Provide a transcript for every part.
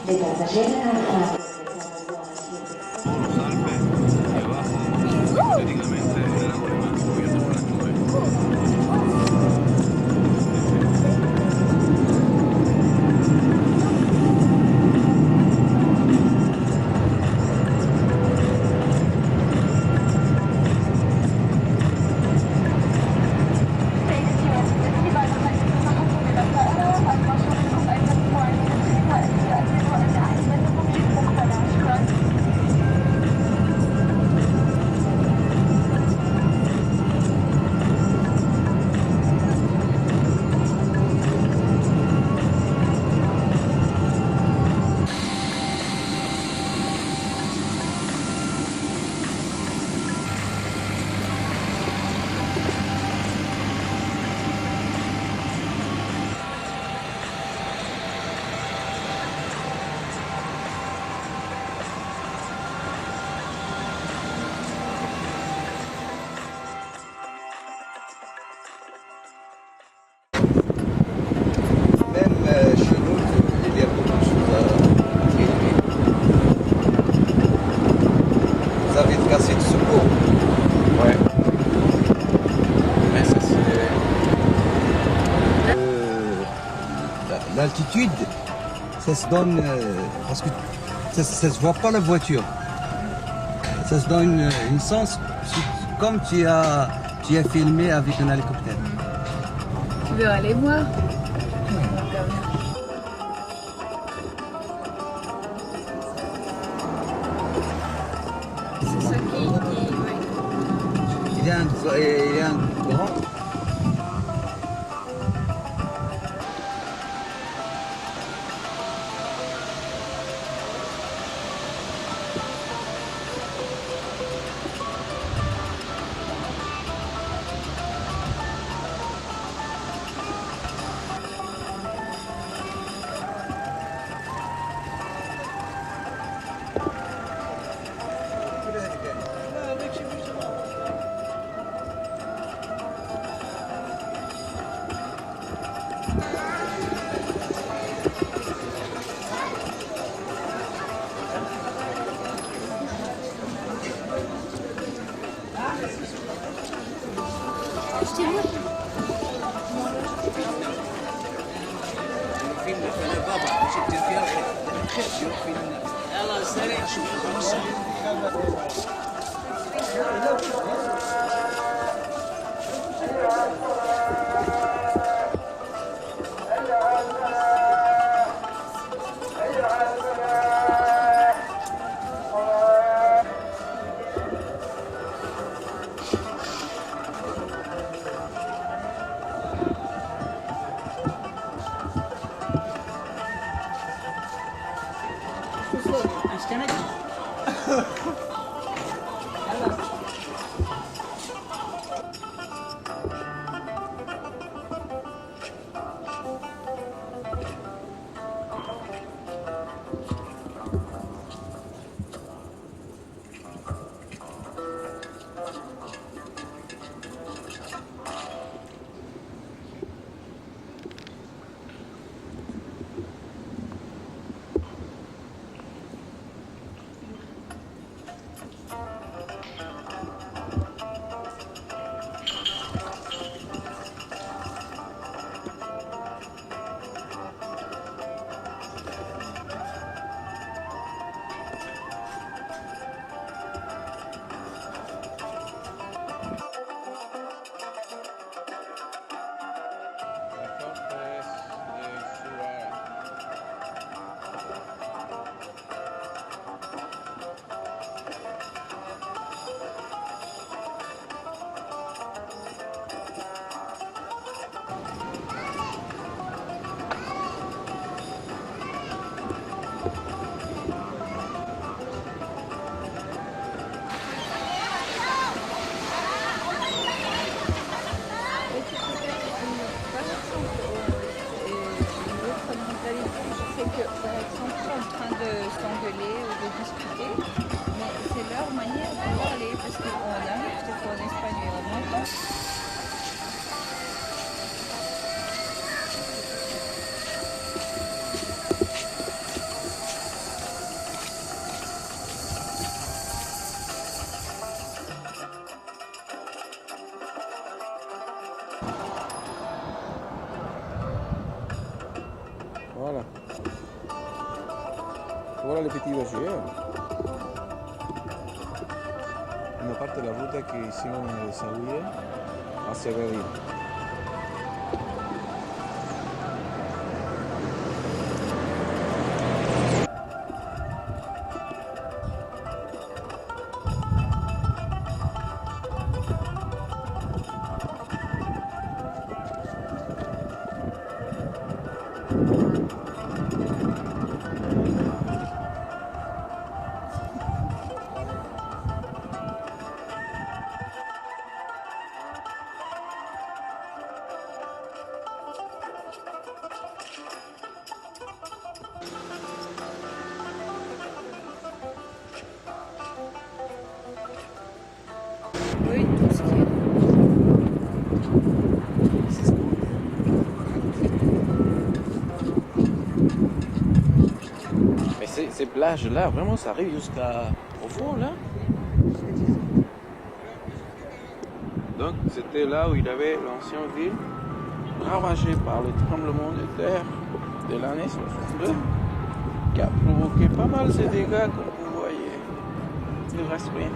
De passaggeri alzati. Con los Alpes y abajo, hipotéticamente, el lago Lemán cubierto por las nubes. Même chez nous, il y a beaucoup de choses à filmer. Vous avez une cassette de secours. Ouais. Mais ça c'est... L'altitude, ça se donne parce que ça ne se voit pas la voiture. Ça se donne une sens comme tu as filmé avec un hélicoptère. Tu veux aller voir? C'est ça qui... ouais. Il y a un grand. le petit berger. Una parte della ruta che hicimos de salida hacia Gadir. Oui, tout ce qui est. Mais ces plages-là, vraiment, ça arrive jusqu'à au fond, là. Donc, c'était là où il avait l'ancienne ville ravagée par le tremblement de terre de l'année 62, qui a provoqué pas mal de dégâts, comme vous voyez. Il ne reste rien.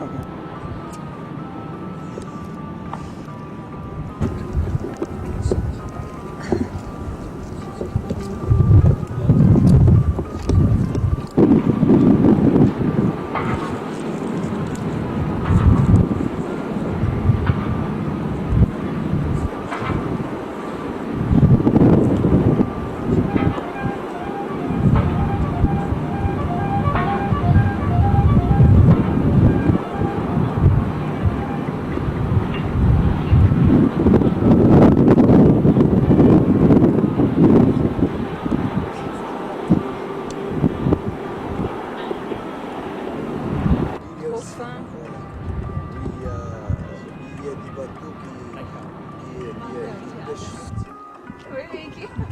Trop fin. Il y a des bateaux qui pêchent. Oui, oui, ok.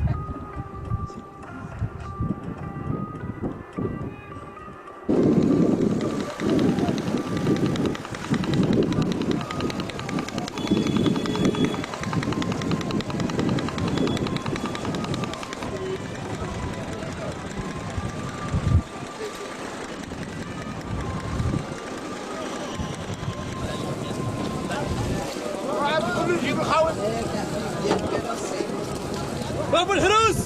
ابو الحروس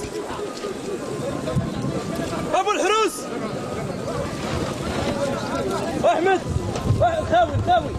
ابو الحروس احمد خاوي خاوي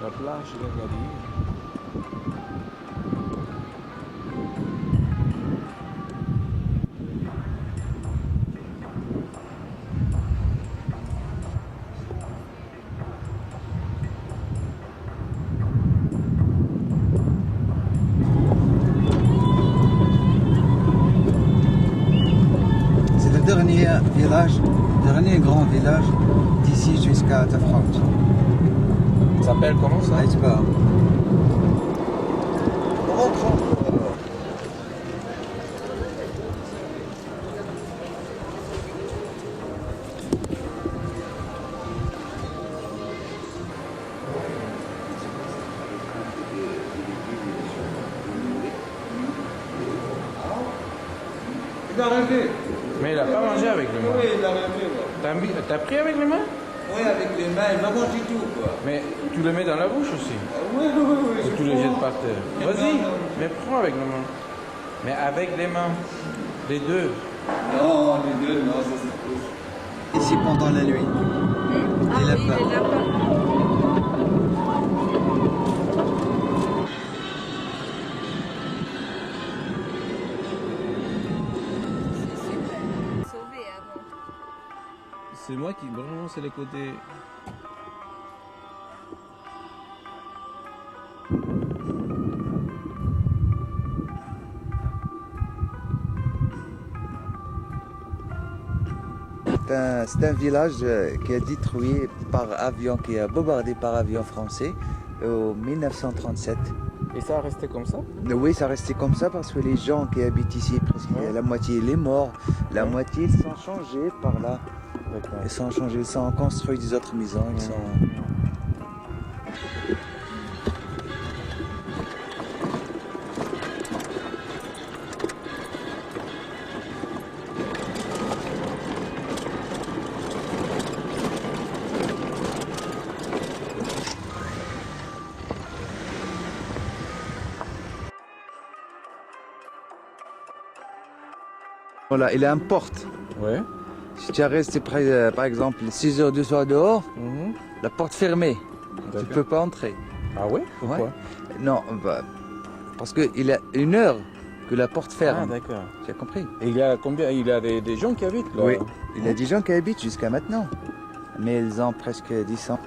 La plage de Gadir. C'est le dernier grand village d'ici jusqu'à Tafraout. Ça s'appelle comment ça? Iceberg. Il a rêvé. Mais il n'a pas mangé avec les mains. Oui, il a rêvé. T'as pris avec les mains? Oui, avec les mains, il va manger tout, quoi. Mais tu le mets dans la bouche aussi? Oui, oui, oui. Ou tu le jettes par terre? Vas-y, Non, non. mais prends avec les mains. Mais avec les mains. Les deux. Non, les deux, non, ça c'est trop. Ici pendant la nuit. Ah Les oui, lapins. les lapins. C'est super. Sauvé avant. C'est moi qui vraiment c'est les côtés. c'est un village qui est détruit par avion, qui est bombardé par avion français en 1937. Et ça a resté comme ça? Oui, ça restait comme ça parce que les gens qui habitent ici, presque la moitié il est mort, la moitié ils sont changés par là. D'accord. Ils sont changés, ils sont construits des autres maisons. Ils sont... Voilà, il a une porte. Ouais. Si tu restes par exemple 6 heures du soir dehors, Mhm. la porte fermée, tu ne D'accord. peux pas entrer. Ah ouais? Pourquoi? Ouais. Non, bah, parce qu'il a 1 heure que la porte Ah ferme. d'accord. Tu as compris? Et il y a combien? Il y a des gens qui habitent là? Oui. Il y a des gens qui habitent jusqu'à maintenant. Mais ils ont presque 10 ans.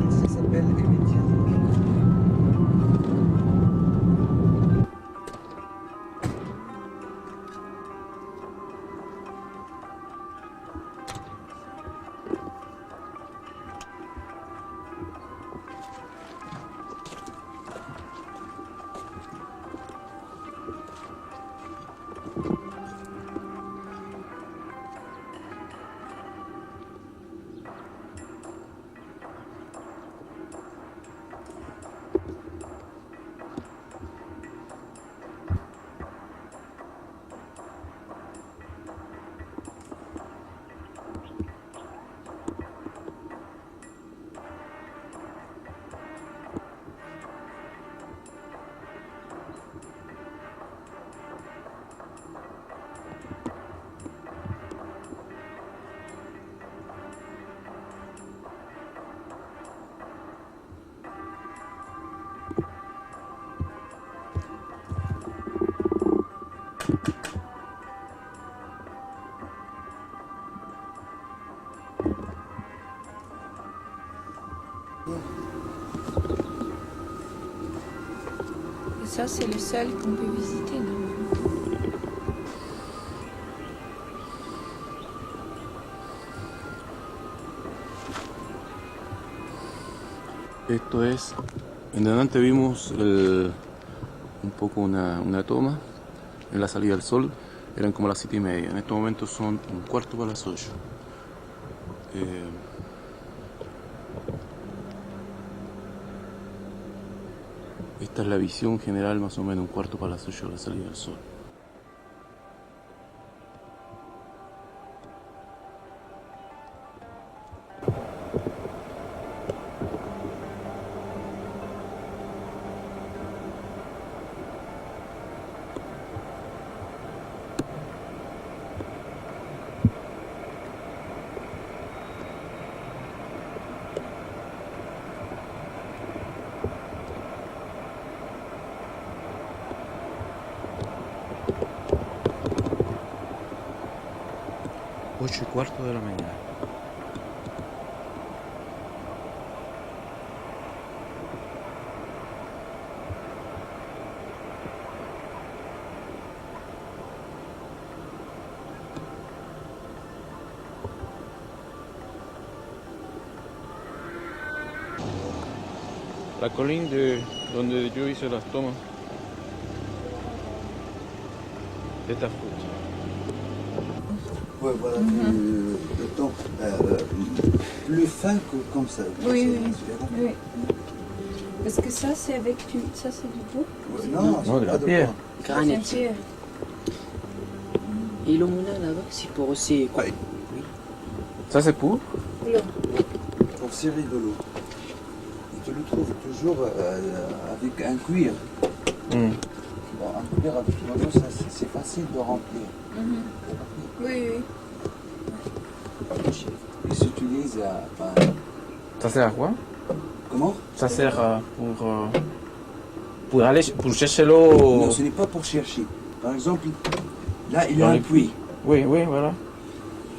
Ça s'appelle Émitier. Et ça, c'est le seul qu'on peut visiter, non? Esto es, en adelante vimos un poco una toma en la salida del sol, eran como las 7:30, en estos momentos son 1/4 para las 8. Esta es la visión general, más o menos 1/4 para las 8 de la salida del sol. Ocho y cuarto de la mañana. La colina de donde yo hice las tomas de ta fruta. Ouais, voilà, le temps plus fin que comme ça. Oui, C'est oui. différent. Oui. Parce que ça, c'est avec du... Ça, c'est du bois. Ouais, non, c'est de la pas de pierre. bois. C'est Granit. pierre. Et le moulin là-bas, c'est pour aussi. Ouais. Ça c'est pour? Pour serrer de l'eau. Et tu le trouves toujours avec un cuir. Hmm. Bon, un cuir avec de l'eau, ça, c'est facile de remplir. Oui, oui. Ils utilisent Ça sert à quoi? Comment? Ça sert pour chercher l'eau. Non, ce n'est pas pour chercher. Par exemple, là, il y Dans a un les puits. Oui, oui, voilà.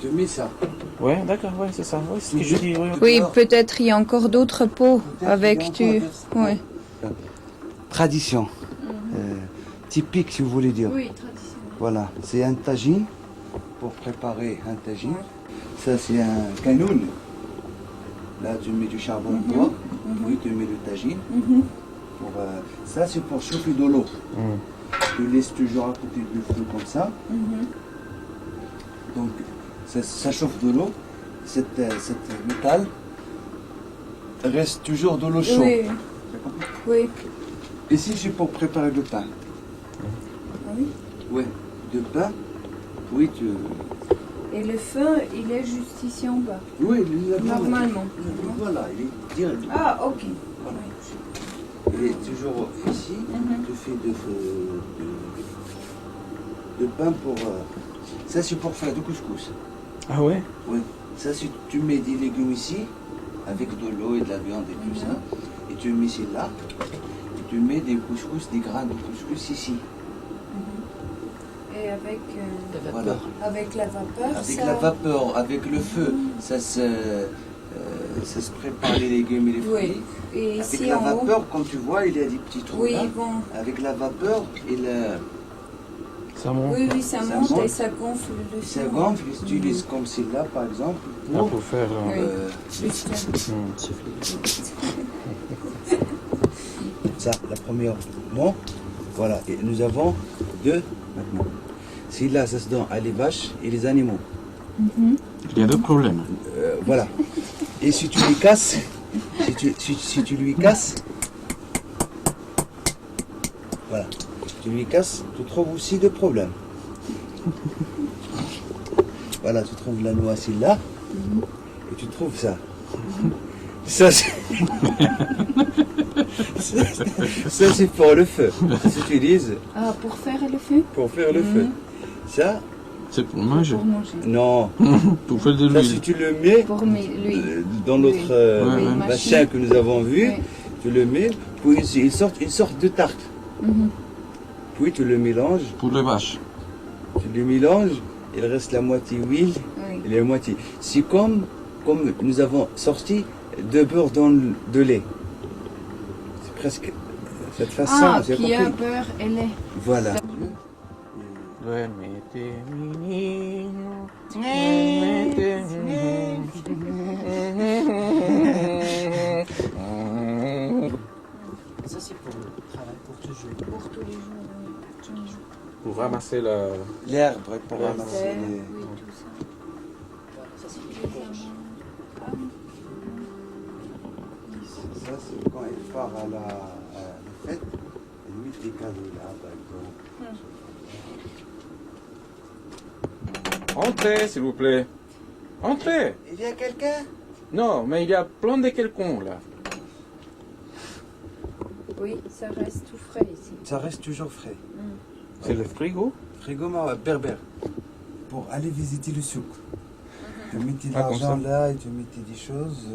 Tu mets ça. Ouais, d'accord, ouais, c'est ça. Ouais, c'est ce que je dis. Oui. Oui, Alors, peut-être il y a encore d'autres pots peut-être avec il y a du... encore Oui. Tradition. Typique, si vous voulez dire. Oui, tradition. Voilà, c'est un tagine pour préparer un tagine. Ça, c'est un canoun. Là, tu mets du charbon bois. Oui, tu mets le tagine. Pour, ça, c'est pour chauffer de l'eau. Tu laisses toujours à côté du feu comme ça. Donc, ça chauffe de l'eau. Cette métal reste toujours de l'eau chaude. Oui, oui. Ici, c'est pour préparer le pain. Ah oui. Oui, de pain. Oui, Et le feu, il est juste ici en bas. oui, Normalement. Voilà, il est direct. Ah, ok. Voilà. Il est toujours ici. Tu fais de pain pour. Ça, c'est pour faire du couscous. Ah ouais? Oui. Ça, c'est tu mets des légumes ici, avec de l'eau et de la viande et tout ça. Et tu mets là. Et tu mets des couscous, des grains de couscous ici. Et avec, La Voilà. vapeur. avec la vapeur, Avec ça... la vapeur, avec le feu, ça se prépare les légumes et les fruits. Oui. Et Avec ici la en vapeur, comme tu vois, il y a des petits trous haut... Oui, là. bon. Avec la vapeur, Ça monte. Oui, ça Ça monte et monte. ça gonfle le ça feu. gonfle, ils utilisent comme celle-là par exemple Ah, pour pour faire. Oui. Juste. ça, la première non. Voilà, et nous avons deux maintenant. Celle-là, ça se donne à les vaches et les animaux. Il y a deux problèmes. Voilà. Et si tu lui casses, si tu lui casses, voilà, tu lui casses, tu trouves aussi deux problèmes. Voilà, tu trouves la noix là et tu trouves ça. Ça, ça c'est pour le feu. Ça s'utilise Ah, pour faire le feu? pour faire le feu. Ça, C'est pour manger. Pour manger. non. Pour faire de Ça, si l'huile. tu le mets Pour l'huile. dans notre Oui, machin machine. que nous avons vu, Oui. tu le mets, puis il sort une sorte de tarte. Puis tu le mélanges, Pour les vaches. tu le mélanges, il reste la moitié huile Oui. et la moitié. C'est comme nous avons sorti de beurre dans de lait. C'est presque cette façon. Ah, vous avez qui a compris beurre et lait. Voilà. Duérmete, mi niño. Duérmete, Ça, c'est pour le travail, pour toujours. Pour tous les jours. Tous les jours. Pour ramasser la. L'herbe pour Le ramasser Terre, les... oui, tout ça. Voilà, ça, c'est Les pour le amandes. Ah oui. Ça, c'est quand il part à la fête, il met des cadeaux là, par exemple. Entrez, s'il vous plaît. Entrez. Il y a quelqu'un? Non, mais il y a plein de quelqu'un là. Oui, ça reste tout frais ici. Ça reste toujours frais. C'est le frigo. Frigo berbère. Pour aller visiter le souk. Tu mettais de Ah, comme l'argent ça. là et tu mettais des choses.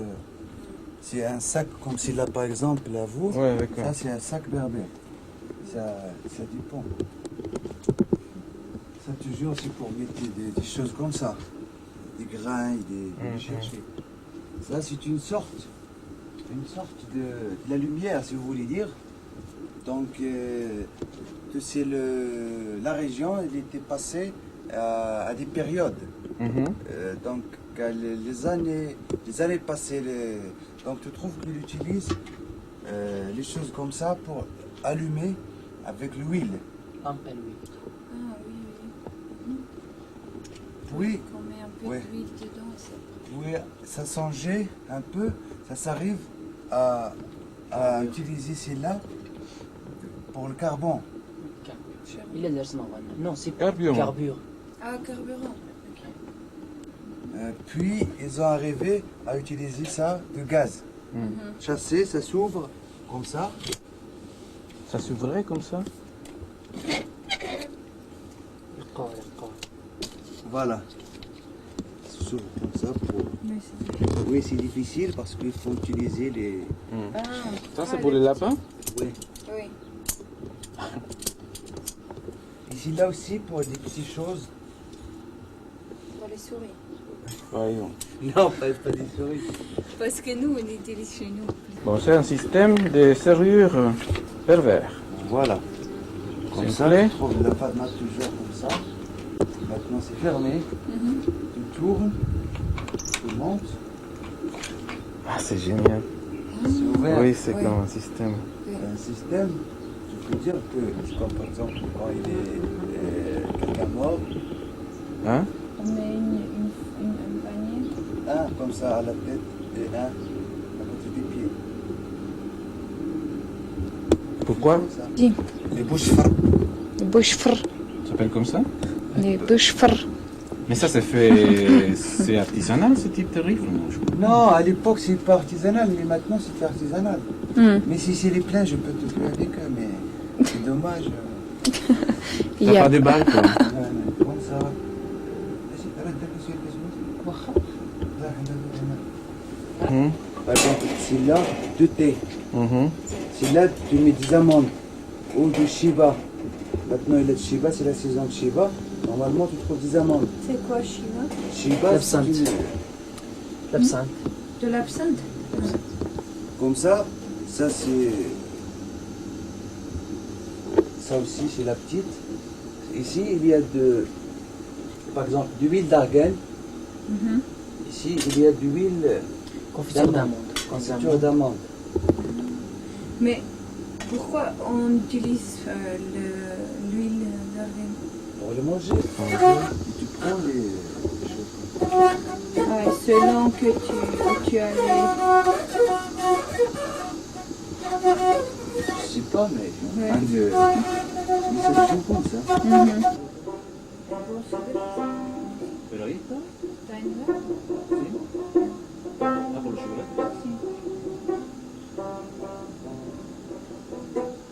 C'est un sac comme celui-là par exemple, à vous. Ouais, d'accord. Ça c'est un sac berbère. Ça dépend. Ça toujours c'est pour mettre des choses comme ça. Des grains et des chercher. Ça c'est une sorte de la lumière si vous voulez dire. Donc que c'est la région elle était passée à des périodes. Donc les années passées, donc tu trouves qu'il utilise les choses comme ça pour allumer avec l'huile. lampe à l'huile. Ah oui, oui. Puis, On met un peu Ouais. d'huile dedans. Ça... puis ça changeait un peu, ça s'arrive à utiliser celle-là pour le carbone. Il est درسنا Non, c'est Carburant. carburant. Ah, carburant. Puis ils ont arrivé à utiliser ça de gaz. Chasser, ça s'ouvre comme ça. Ça s'ouvrait comme ça. القاع. Voilà. s'ouvre comme ça pour... Mais c'est- Oui, c'est difficile parce qu'il faut utiliser les... Ah, Ça, c'est pour les lapins? Oui. oui. Ici, là aussi, pour des petites choses. Pour les souris. Voyons. Non, pas des souris. Parce que nous, on utilise chez nous. Bon, c'est un système de serrure pervers. Voilà. Comme S'il ça, vous plaît. tu trouves la Fatma toujours comme ça. Maintenant, c'est fermé. Tu tournes, tu montes, Ah, c'est génial. c'est ouvert. Oui, c'est Oui. comme un système. Un système, tu peux dire que, comme par exemple, quand il est quelqu'un mort, Hein? On met un panier. un comme ça à la tête et un à côté des pieds. Pourquoi? Comme ça. Dis. Les bouches fermes. Les bouches fr. Ça s'appelle comme ça? Les bouches fr. Mais ça, c'est fait... c'est artisanal, ce type de rifle, non? Je crois. Non, à l'époque, c'est pas artisanal, mais maintenant, c'est artisanal. Mais si c'est les pleins, je peux te jouer avec eux, mais c'est dommage. Il T'as y a pas de balles, toi? Comme ça. Vas-y, arrête de casser le gazon. Mhm. Par exemple, celui-là, de thé. Mhm. Celui-là, tu mets des amandes ou du Shiba. Maintenant, il est de Shiba, c'est la saison de Shiba. Normalement, tu trouves des amandes. C'est quoi, Shiva? Shiba, L'absinthe. c'est L'absinthe. De l'absinthe. comme ça. Ça, c'est... Ça aussi, c'est la petite. Ici, il y a de... Par exemple, de l'huile d'argan. Ici, il y a de l'huile... Confiture d'amande. Confiture d'amande. Mais pourquoi on utilise l'huile d'argan? Pour le manger. Tu prends les choses. Ah, selon que tu as les... Je sais pas, mais... Ouais. Mais ça se trouve comme ça. Pero ahí está. T'as une vague? Ah, por los chocolates.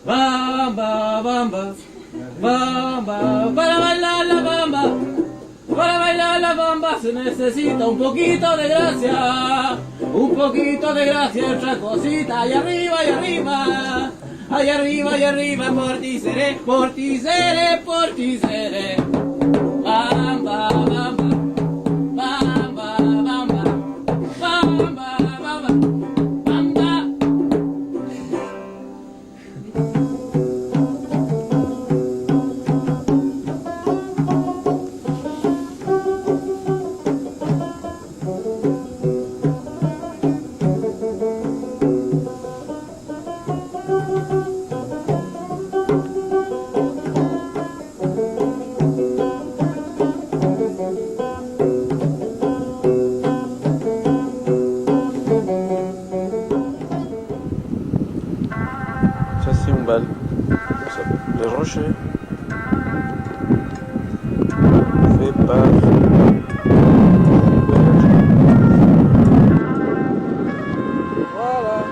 Bamba, bamba, bamba, para bailar la bamba, para bailar la bamba se necesita un poquito de gracia, otra cosita, y arriba, y arriba, por ti seré, por ti seré, por ti seré. Bamba, bamba, bamba, bamba, bamba, bamba, bamba. Ça, c'est une balle. Ça, le rocher. Fait par... Voilà.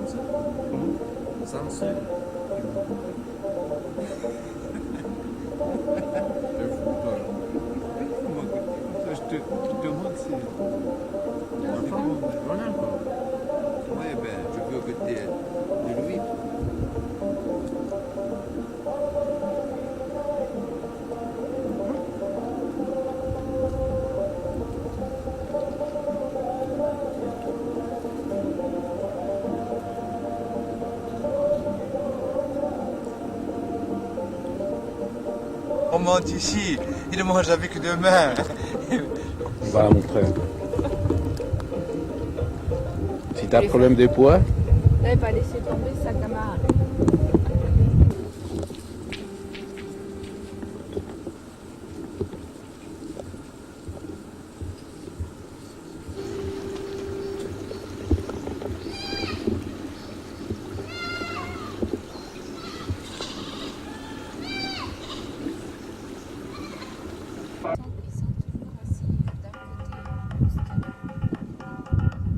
comme ça. Ça en seul. Je te demande si... Ouais, ben, je veux goûter de l'huile. On monte ici, il mange avec deux mains. Voilà mon frère. Si tu as problème de poids, Là, il va laisser tomber sa camarade.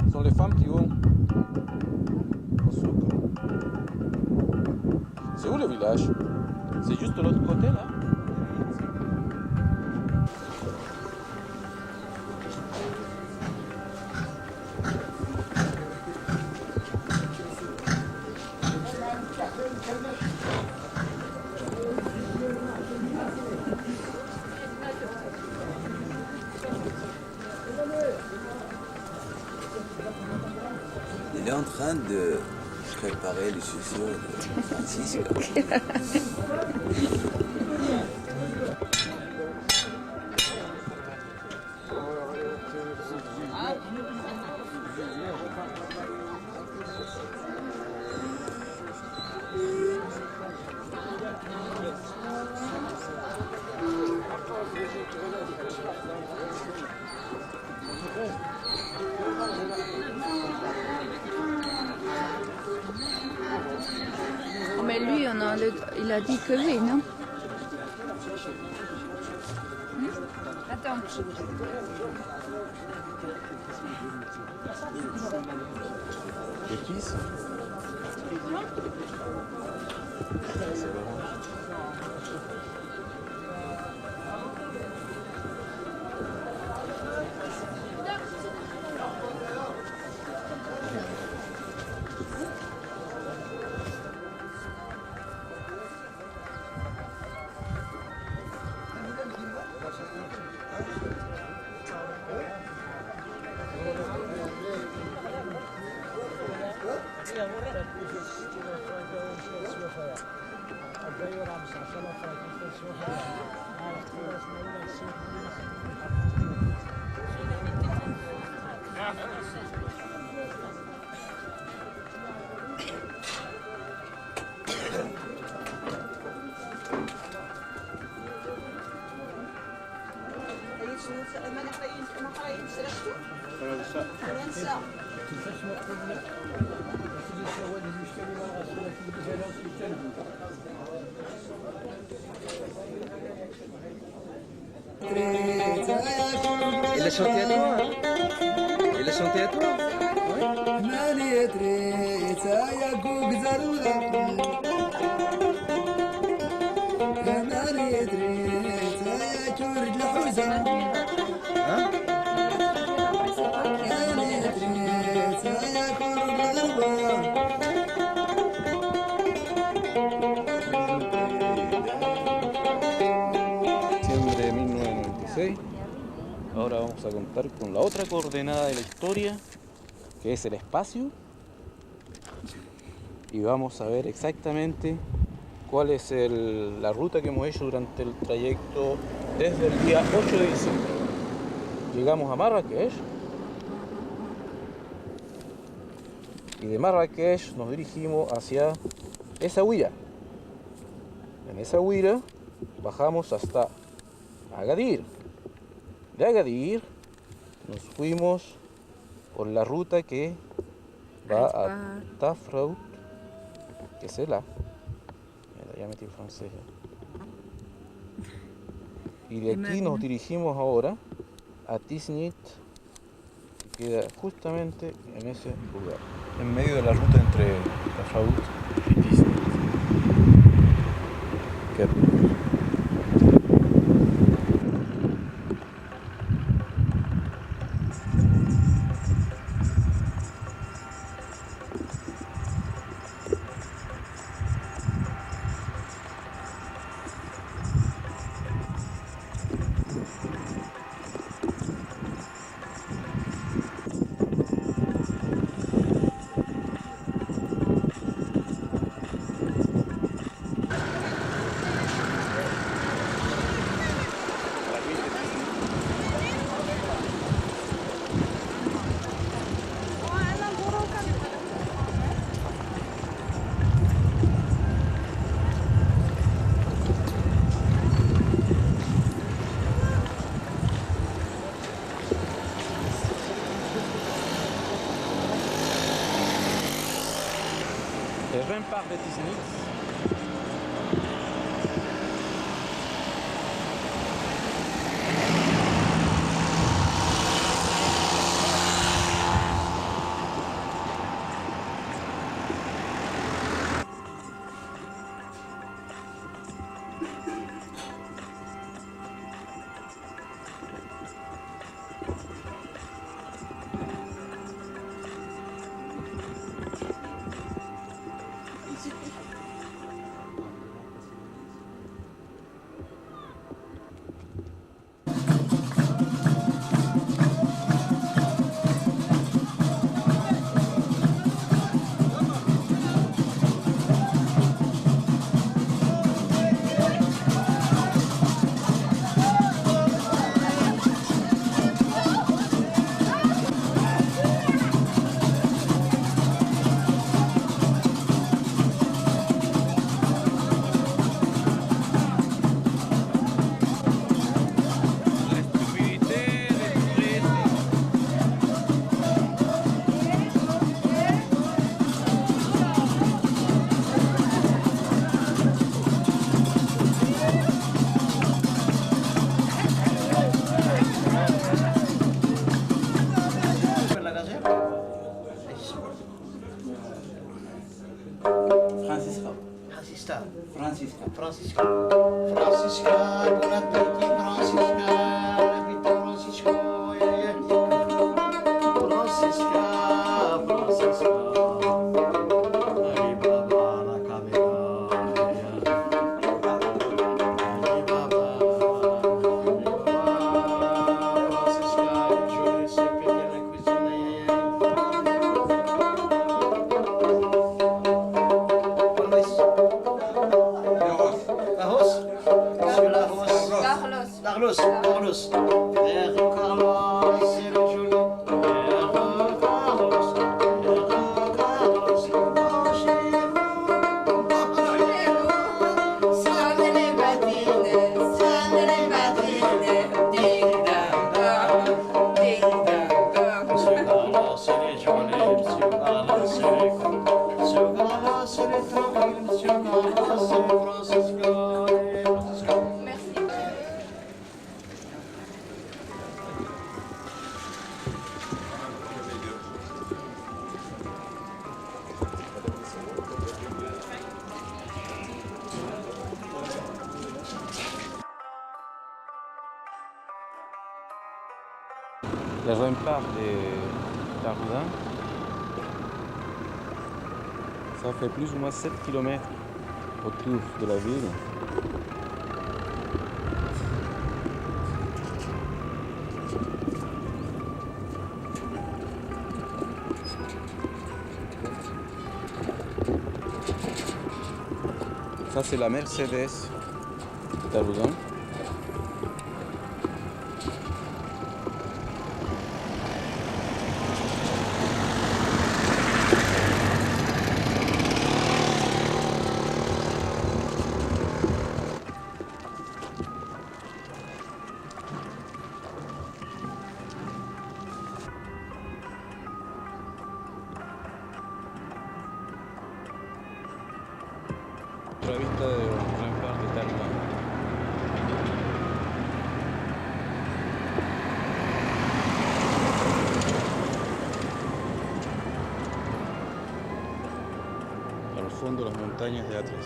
Ce sont les femmes qui vont au souk. C'est où le village? C'est juste de l'autre côté là? Il est en train de préparer les chaussures de Francisco. Mais lui, il a dit que oui, non? Attends. Les fils? Il a chanté à toi, hein? Il a chanté à toi. Hein? Diciembre de 1996. Ahora vamos a contar con la otra coordenada de la historia, que es el espacio. Y vamos a ver exactamente cuál es la ruta que hemos hecho durante el trayecto desde el día 8 de diciembre. Llegamos a Marrakech y de Marrakech nos dirigimos hacia Essaouira. En Essaouira bajamos hasta Agadir. De Agadir nos fuimos por la ruta que va a Tafraout, que es la. Mira, ya metí el francés. Y de aquí nos dirigimos ahora a Tiznit queda justamente en ese lugar, en medio de la ruta entre Tafawut y Disney. Qué hermoso. Le rempart de Tiznitz. Francisca. Francisca. Francisca. Francisca. Francisca, bon appétit, Francisca. Habite Francisco. Francisca, Francisca. Ali Baba, la cabeza. Ali Baba, Francisca, je sais péter la cuisine. Carlos, Père Carlos, c'est le joli. Père Carlos, Le rempart de Taroudin, ça fait plus ou moins 7 km autour de la ville. Ça c'est la Mercedes de Taroudin. La vista del rempart de Taroudin. fondo las montañas de Atlas.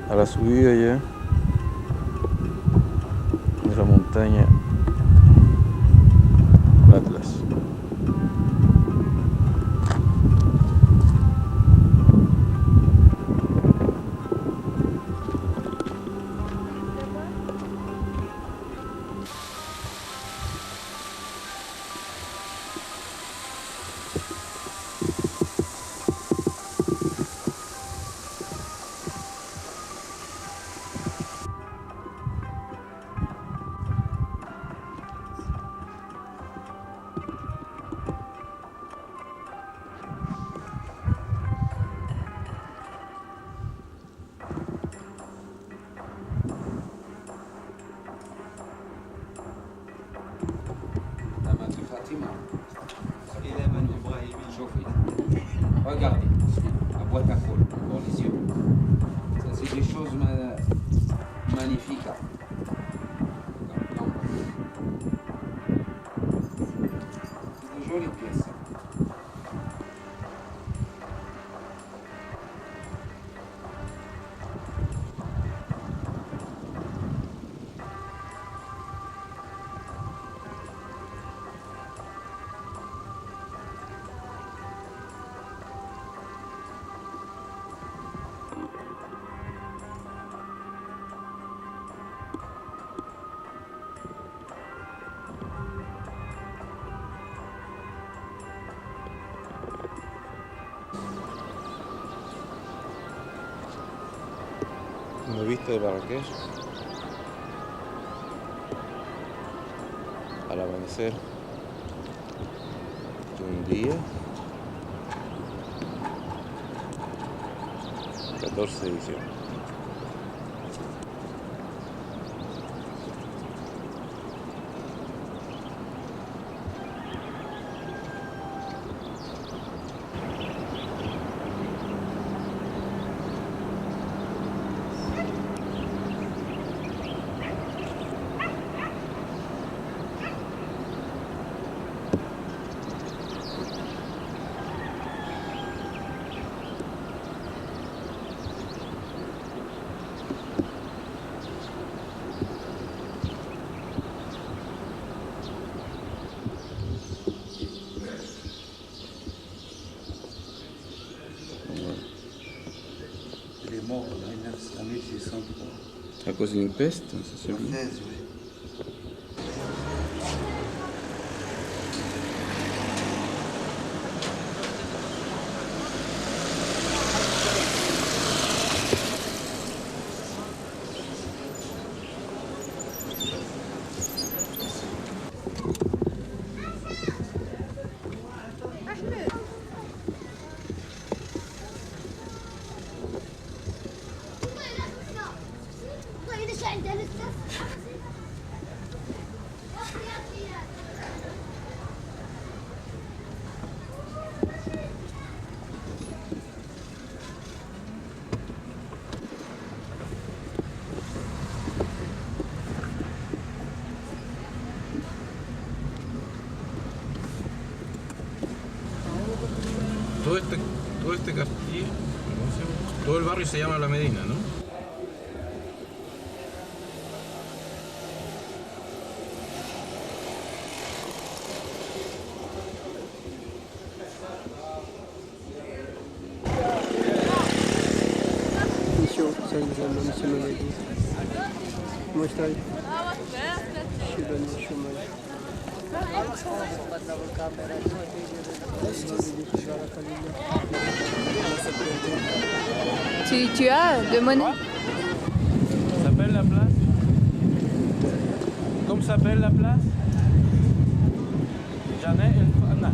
A la subida ya de la montaña Atlas. Regardez, la boîte à colle pour les yeux. Ça, c'est des choses magnifiques. Non. C'est des jolies pièces. Una vista de Marrakech al amanecer de un día 14 de diciembre. Il est mort en 1603. À cause d'une peste, c'est celui. Thèse, oui. Todo este castillo, ¿cómo se llama? Todo el barrio se llama La Medina, ¿no? Tu as de monnaie? Ça s'appelle la place? Comment s'appelle la place? Janet El Fana.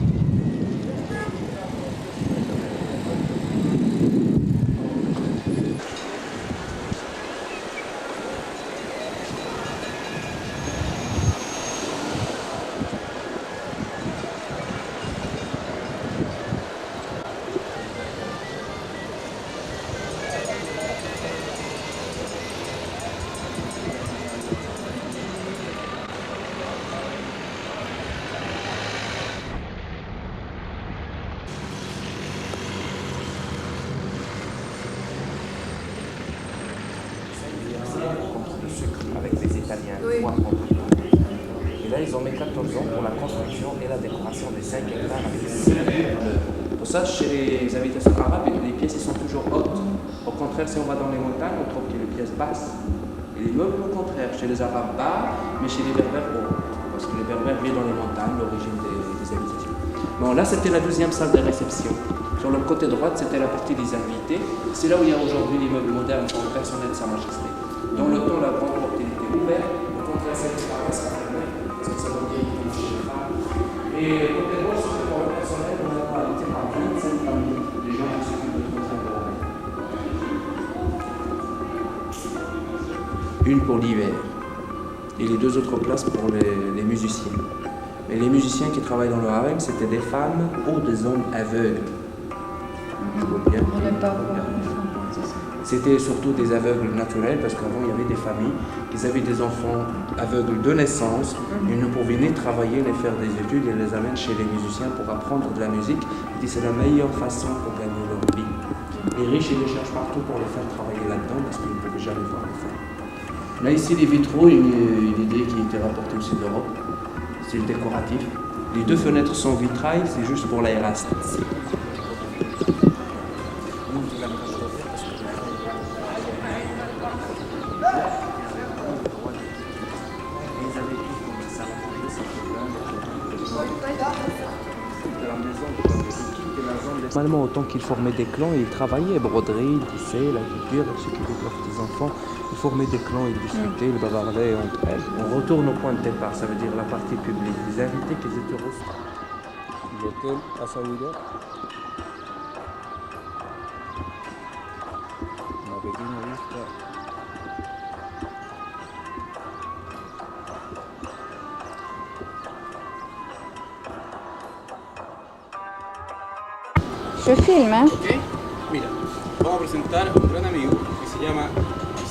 là, ils ont mis 14 ans pour la construction et la décoration des 5 hectares avec 6 meubles. Pour ça, chez les habitations arabes, les pièces sont toujours hautes. Au contraire, si on va dans les montagnes, on trouve que les pièces basses. Et les meubles, au contraire, chez les arabes bas, mais chez les berbères hauts. Parce que les berbères vivent dans les montagnes, l'origine des habitations. Bon, là, c'était la deuxième salle de réception. Sur le côté droit, c'était la partie des invités. C'est là où il y a aujourd'hui les meubles modernes pour le personnel de Sa Majesté. Dans le temps, la grande porte était ouverte. Au contraire, celle qui paraît, ça fermait, parce que ça doit bien être chez les femmes. Et côté droit, c'était pour le personnel, on a qualité par 25 familles, les gens qui s'occupent de contrats de l'année. Une pour l'hiver. Et les deux autres places pour les musiciens. Mais les musiciens qui travaillent dans le harem, c'était des femmes ou des hommes aveugles. Je vois bien. On n'aime pas voir les femmes, c'est ça. C'était surtout des aveugles naturels, parce qu'avant il y avait des familles qui avaient des enfants aveugles de naissance. Ils ne pouvaient ni travailler ni faire des études, ils les amènent chez les musiciens pour apprendre de la musique. Ils disent que c'est la meilleure façon pour gagner leur vie. Les riches, ils les cherchent partout pour les faire travailler là-dedans, parce qu'ils ne pouvaient jamais voir les femmes. Là ici, les vitraux, une idée qui était rapportée aussi d'Europe, style décoratif. Les deux fenêtres sont vitrailles, c'est juste pour l'aération. Normalement, autant qu'ils formaient des clans, ils travaillaient, broderie, ils tissaient, la culture, ceux qui étaient leurs petits-enfants, ils formaient des clans, ils discutaient, ils bavardaient entre elles. On retourne au point de départ, ça veut dire la partie publique, les invités qui étaient reçus. L'hôtel Asaouira. Una pequeña vista. Je filme, hein. Ok, mira, vamos a presentar a un gran amigo que se llama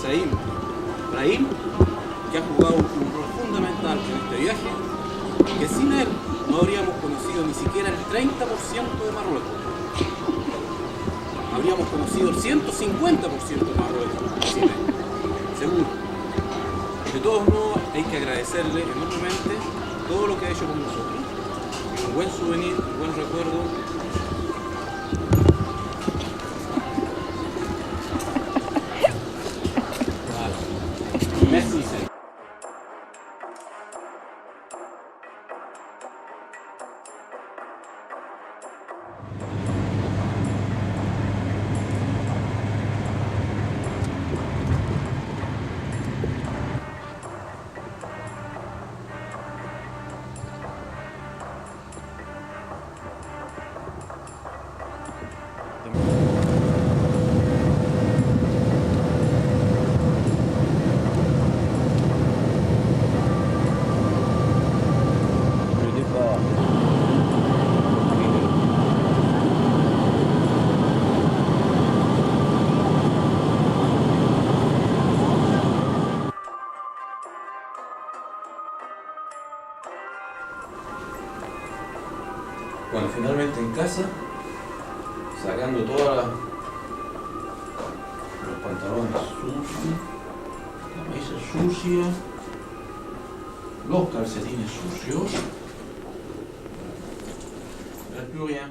Saim Brahim, que ha jugado un rol fundamental en este viaje, que sin él no habríamos conocido ni siquiera el 30% de Marruecos. Habríamos conocido el 150% de Marruecos sin él, seguro. De todos modos, hay que agradecerle enormemente todo lo que ha hecho con nosotros. Un buen souvenir, un buen recuerdo. Merci. Bueno, finalmente en casa, sacando todos los pantalones sucios, la camisa sucia, los calcetines sucios, no hay plus rien.